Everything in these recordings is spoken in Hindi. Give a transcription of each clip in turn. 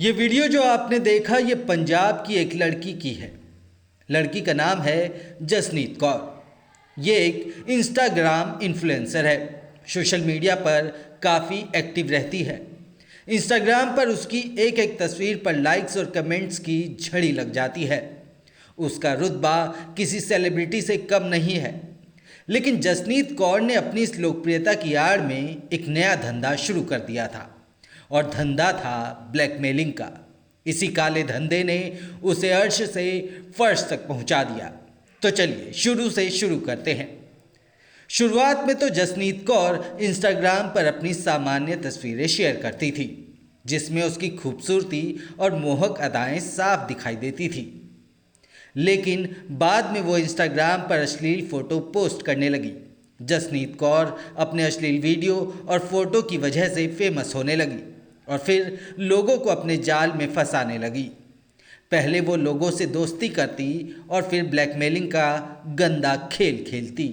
ये वीडियो जो आपने देखा ये पंजाब की एक लड़की की है। लड़की का नाम है जसनीत कौर। ये एक इंस्टाग्राम इन्फ्लुएंसर है। सोशल मीडिया पर काफ़ी एक्टिव रहती है। इंस्टाग्राम पर उसकी एक एक तस्वीर पर लाइक्स और कमेंट्स की झड़ी लग जाती है। उसका रुतबा किसी सेलिब्रिटी से कम नहीं है। लेकिन जसनीत कौर ने अपनी इस लोकप्रियता की आड़ में एक नया धंधा शुरू कर दिया था और धंधा था ब्लैकमेलिंग का। इसी काले धंधे ने उसे अर्श से फर्श तक पहुंचा दिया। तो चलिए शुरू से शुरू करते हैं। शुरुआत में तो जसनीत कौर इंस्टाग्राम पर अपनी सामान्य तस्वीरें शेयर करती थी, जिसमें उसकी खूबसूरती और मोहक अदाएं साफ दिखाई देती थी। लेकिन बाद में वो इंस्टाग्राम पर अश्लील फ़ोटो पोस्ट करने लगी। जसनीत कौर अपने अश्लील वीडियो और फोटो की वजह से फेमस होने लगी और फिर लोगों को अपने जाल में फंसाने लगी। पहले वो लोगों से दोस्ती करती और फिर ब्लैकमेलिंग का गंदा खेल खेलती।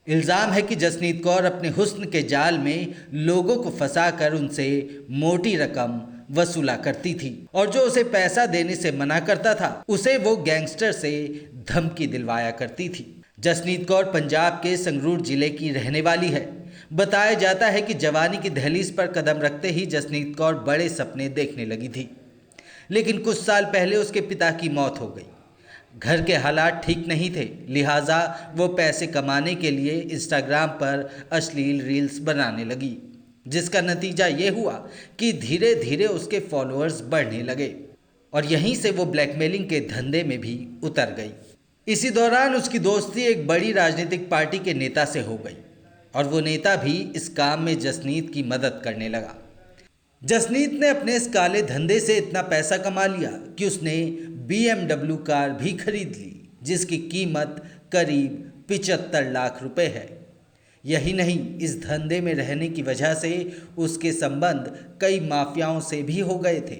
इल्ज़ाम है कि जसनीत कौर अपने हुस्न के जाल में लोगों को फंसाकर उनसे मोटी रकम वसूला करती थी और जो उसे पैसा देने से मना करता था उसे वो गैंगस्टर से धमकी दिलवाया करती थी। जसनीत कौर पंजाब के संगरूर जिले की रहने वाली है। बताया जाता है कि जवानी की दहलीज पर कदम रखते ही जसनीत कौर बड़े सपने देखने लगी थी, लेकिन कुछ साल पहले उसके पिता की मौत हो गई। घर के हालात ठीक नहीं थे, लिहाजा वो पैसे कमाने के लिए इंस्टाग्राम पर अश्लील रील्स बनाने लगी, जिसका नतीजा ये हुआ कि धीरे धीरे उसके फॉलोअर्स बढ़ने लगे और यहीं से वो ब्लैकमेलिंग के धंधे में भी उतर गई। इसी दौरान उसकी दोस्ती एक बड़ी राजनीतिक पार्टी के नेता से हो गई और वो नेता भी इस काम में जसनीत की मदद करने लगा। जसनीत ने अपने इस काले धंधे से इतना पैसा कमा लिया कि उसने BMW कार भी खरीद ली, जिसकी कीमत करीब 75 लाख रुपए है। यही नहीं, इस धंधे में रहने की वजह से उसके संबंध कई माफियाओं से भी हो गए थे,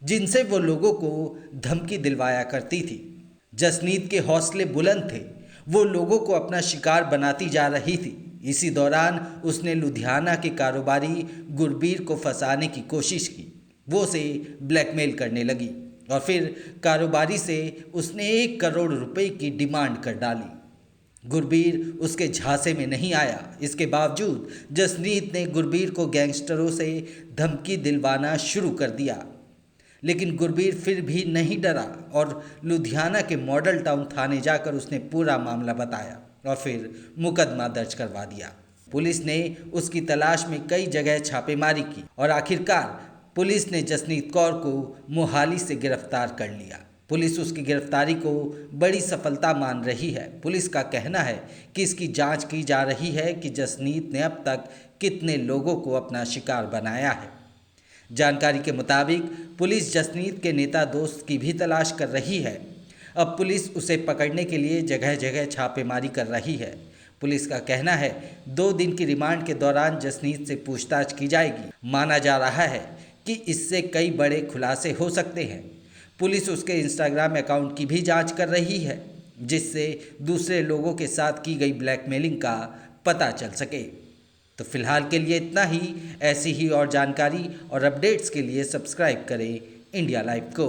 जिनसे वो लोगों को धमकी दिलवाया करती थी। जसनीत के हौसले बुलंद थे, वो लोगों को अपना शिकार बनाती जा रही थी। इसी दौरान उसने लुधियाना के कारोबारी गुरबीर को फंसाने की कोशिश की। वो उसे ब्लैकमेल करने लगी और फिर कारोबारी से उसने 1 करोड़ रुपए की डिमांड कर डाली। गुरबीर उसके झांसे में नहीं आया। इसके बावजूद जसनीत ने गुरबीर को गैंगस्टरों से धमकी दिलवाना शुरू कर दिया, लेकिन गुरबीर फिर भी नहीं डरा और लुधियाना के मॉडल टाउन थाने जाकर उसने पूरा मामला बताया और फिर मुकदमा दर्ज करवा दिया। पुलिस ने उसकी तलाश में कई जगह छापेमारी की और आखिरकार पुलिस ने जसनीत कौर को मोहाली से गिरफ्तार कर लिया। पुलिस उसकी गिरफ्तारी को बड़ी सफलता मान रही है। पुलिस का कहना है कि इसकी जांच की जा रही है कि जसनीत ने अब तक कितने लोगों को अपना शिकार बनाया है। जानकारी के मुताबिक पुलिस जसनीत के नेता दोस्त की भी तलाश कर रही है। अब पुलिस उसे पकड़ने के लिए जगह जगह छापेमारी कर रही है। पुलिस का कहना है 2 दिन की रिमांड के दौरान जसनीत से पूछताछ की जाएगी। माना जा रहा है कि इससे कई बड़े खुलासे हो सकते हैं। पुलिस उसके इंस्टाग्राम अकाउंट की भी जांच कर रही है, जिससे दूसरे लोगों के साथ की गई ब्लैकमेलिंग का पता चल सके। तो फिलहाल के लिए इतना ही। ऐसी ही और जानकारी और अपडेट्स के लिए सब्सक्राइब करें इंडिया लाइव को।